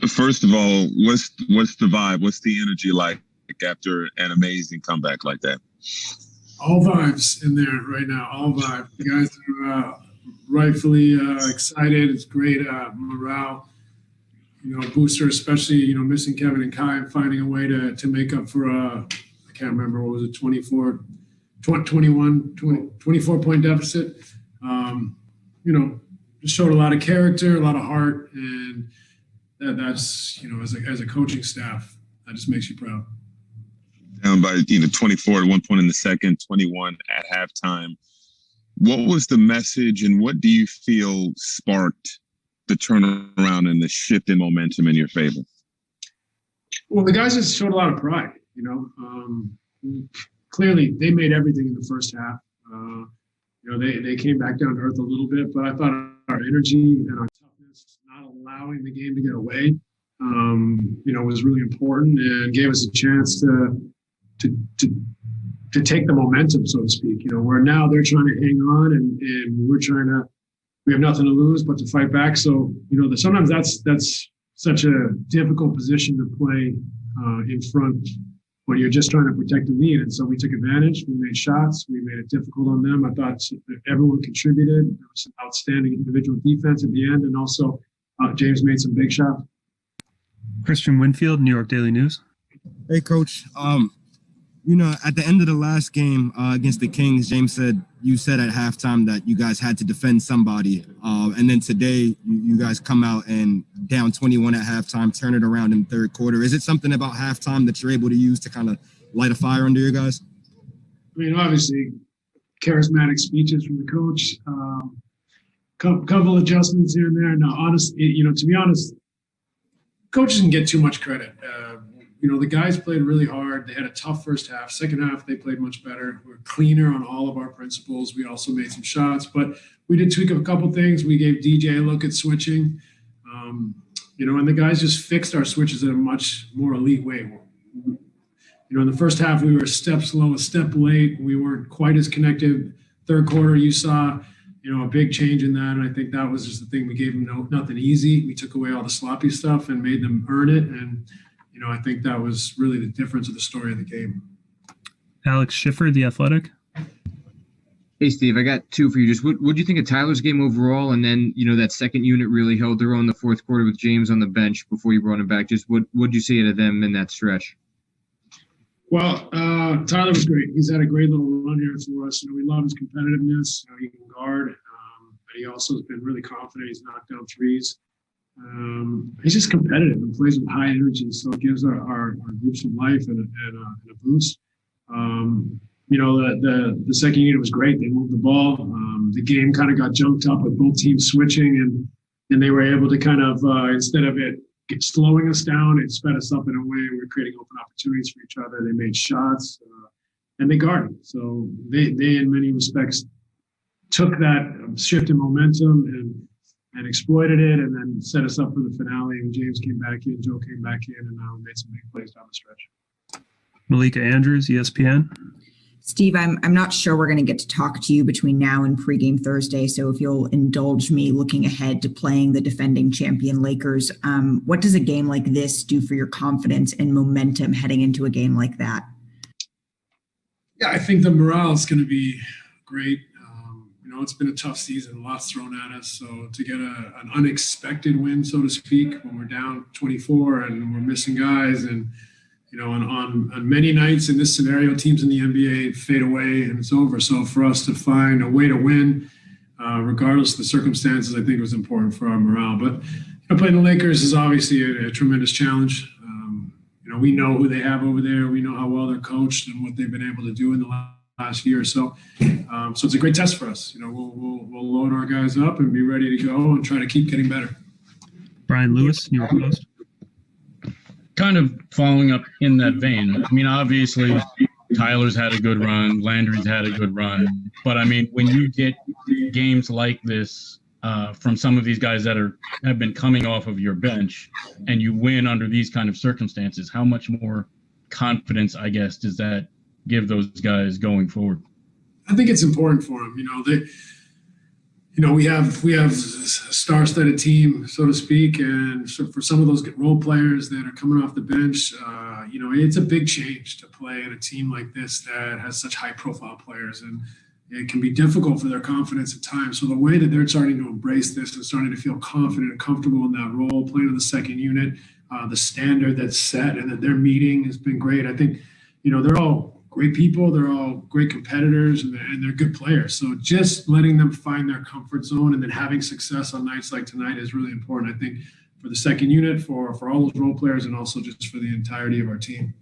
First of all, what's the vibe? What's the energy like after an amazing comeback like that? All vibes in there right now. All vibes. The guys are rightfully excited. It's great morale. Booster, especially, missing Kevin and Kai and finding a way to make up for, I can't remember, what was it, 24-point deficit. Just showed a lot of character, a lot of heart, and that's, as a coaching staff, that just makes you proud. Down by 24 at one point in the second, 21 at halftime. What was the message, and what do you feel sparked the turnaround and the shift in momentum in your favor? Well, the guys just showed a lot of pride. Clearly they made everything in the first half. They came back down to earth a little bit, but I thought our energy and our toughness, not allowing the game to get away, was really important and gave us a chance to take the momentum, so to speak. Where now they're trying to hang on and we have nothing to lose but to fight back. So, sometimes that's such a difficult position to play in front when you're just trying to protect the lead. And so we took advantage. We made shots. We made it difficult on them. I thought everyone contributed. There was some outstanding individual defense at the end. And also James made some big shots. Christian Winfield, New York Daily News. Hey, Coach. At the end of the last game against the Kings, you said at halftime that you guys had to defend somebody. And then today, you guys come out and down 21 at halftime, turn it around in the third quarter. Is it something about halftime that you're able to use to kind of light a fire under you guys? Obviously, charismatic speeches from the coach, couple adjustments here and there. Now, honestly, to be honest, coaches can get too much credit. The guys played really hard. They had a tough first half. Second half, they played much better. We were cleaner on all of our principles. We also made some shots, but we did tweak a couple things. We gave DJ a look at switching, and the guys just fixed our switches in a much more elite way. In the first half, we were a step slow, a step late. We weren't quite as connected. Third quarter, you saw, a big change in that. And I think that was just the thing. We gave them nothing easy. We took away all the sloppy stuff and made them earn it. And I think that was really the difference of the story of the game. Alex Schiffer, The Athletic. Hey, Steve, I got two for you. Just what do you think of Tyler's game overall? And then, that second unit really held their own in the fourth quarter with James on the bench before you brought him back. Just what'd you say to them in that stretch? Well, Tyler was great. He's had a great little run here for us. We love his competitiveness. He can guard. But he also has been really confident. He's knocked down threes. He's just competitive and plays with high energy, so it gives our group some life and a boost. The second unit was great. They moved the ball. The game kind of got jumped up with both teams switching, and they were able to kind of instead of it slowing us down, it sped us up in a way. We were creating open opportunities for each other. They made shots and they guarded. So they in many respects took that shift in momentum and exploited it, and then set us up for the finale. And James came back in, Joe came back in, and now made some big plays down the stretch. Malika Andrews, ESPN. Steve, I'm not sure we're going to get to talk to you between now and pregame Thursday, so if you'll indulge me looking ahead to playing the defending champion Lakers, what does a game like this do for your confidence and momentum heading into a game like that? Yeah, I think the morale is going to be great. It's been a tough season, lots thrown at us. So to get an unexpected win, so to speak, when we're down 24 and we're missing guys, and on many nights in this scenario, teams in the NBA fade away and it's over. So for us to find a way to win, regardless of the circumstances, I think it was important for our morale. But playing the Lakers is obviously a tremendous challenge. We know who they have over there. We know how well they're coached and what they've been able to do in the last year or so. So it's a great test for us. We'll load our guys up and be ready to go and try to keep getting better. Brian Lewis, New York Post. Kind of following up in that vein. Obviously, Tyler's had a good run. Landry's had a good run. But, when you get games like this from some of these guys that have been coming off of your bench and you win under these kind of circumstances, how much more confidence, I guess, does that give those guys going forward? I think it's important for them. we have a star-studded team, so to speak, and so for some of those role players that are coming off the bench, it's a big change to play in a team like this that has such high-profile players, and it can be difficult for their confidence at times. So the way that they're starting to embrace this and starting to feel confident and comfortable in that role, playing in the second unit, the standard that's set and that they're meeting has been great. I think, they're all great people. They're all great competitors, and they're good players. So just letting them find their comfort zone and then having success on nights like tonight is really important, I think, for the second unit, for all those role players, and also just for the entirety of our team.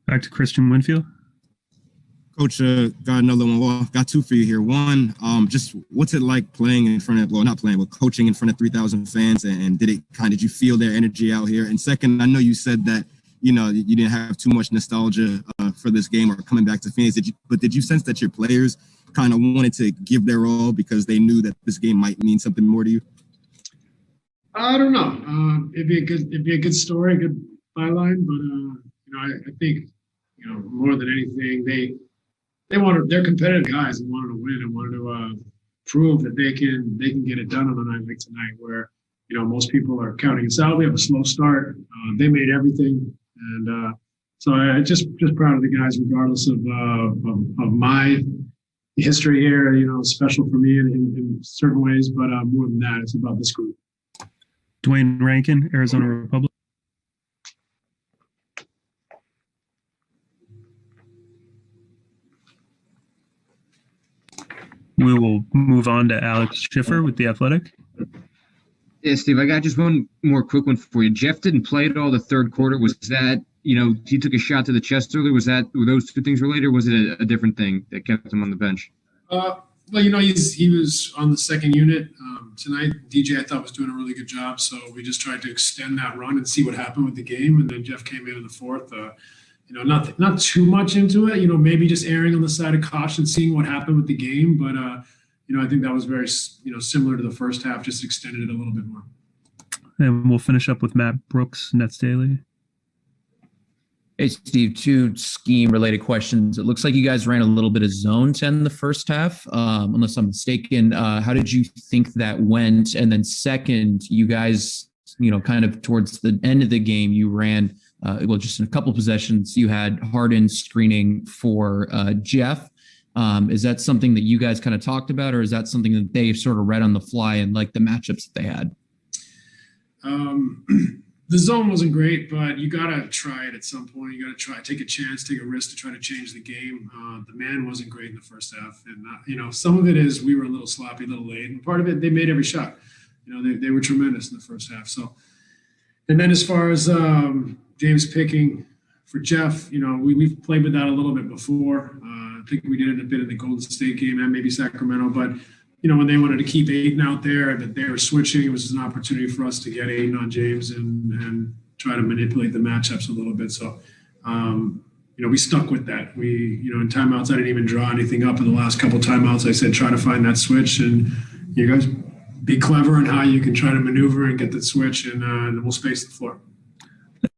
Back to Christian Winfield. Coach, got another one. Well, got two for you here. One, just what's it like playing in front of, well, not playing, but coaching in front of 3,000 fans, and did you feel their energy out here? And second, I know you said that you didn't have too much nostalgia for this game or coming back to Phoenix. Did you sense that your players kind of wanted to give their all because they knew that this game might mean something more to you? I don't know. It'd be a good story, a good byline, but I think more than anything, they're competitive guys and wanted to win and wanted to prove that they can get it done on a night like tonight, where most people are counting us out. We have a slow start. They made everything. And so I just proud of the guys, regardless of my history here. Special for me in certain ways, but more than that, it's about this group. Dwayne Rankin, Arizona Republic. We will move on to Alex Schiffer with The Athletic. Yeah, Steve, I got just one more quick one for you. Jeff didn't play at all the third quarter. Was that, he took a shot to the chest earlier? Were those two things related, or was it a different thing that kept him on the bench? Well, he was on the second unit tonight. DJ, I thought, was doing a really good job. So we just tried to extend that run and see what happened with the game. And then Jeff came in the fourth. Not too much into it. Maybe just erring on the side of caution, seeing what happened with the game. But I think that was very similar to the first half. Just extended it a little bit more. And we'll finish up with Matt Brooks, Nets Daily. Hey, Steve, two scheme-related questions. It looks like you guys ran a little bit of zone to end the first half, unless I'm mistaken. How did you think that went? And then second, you guys, kind of towards the end of the game, you ran, just in a couple possessions, you had Harden screening for Jeff. Is that something that you guys kind of talked about, or is that something that they sort of read on the fly and like the matchups that they had? The zone wasn't great, but you got to try it at some point. You got to take a chance, take a risk to try to change the game. The man wasn't great in the first half. And, some of it is we were a little sloppy, a little late. And part of it, they made every shot. They were tremendous in the first half. So, and then as far as James picking for Jeff, we've played with that a little bit before. I think we did it a bit in the Golden State game and maybe Sacramento. But, when they wanted to keep Aiden out there, that they were switching, it was an opportunity for us to get Aiden on James and try to manipulate the matchups a little bit. So, we stuck with that. We, in timeouts, I didn't even draw anything up in the last couple timeouts. I said, try to find that switch, and you guys be clever in how you can try to maneuver and get that switch, and we'll space the floor.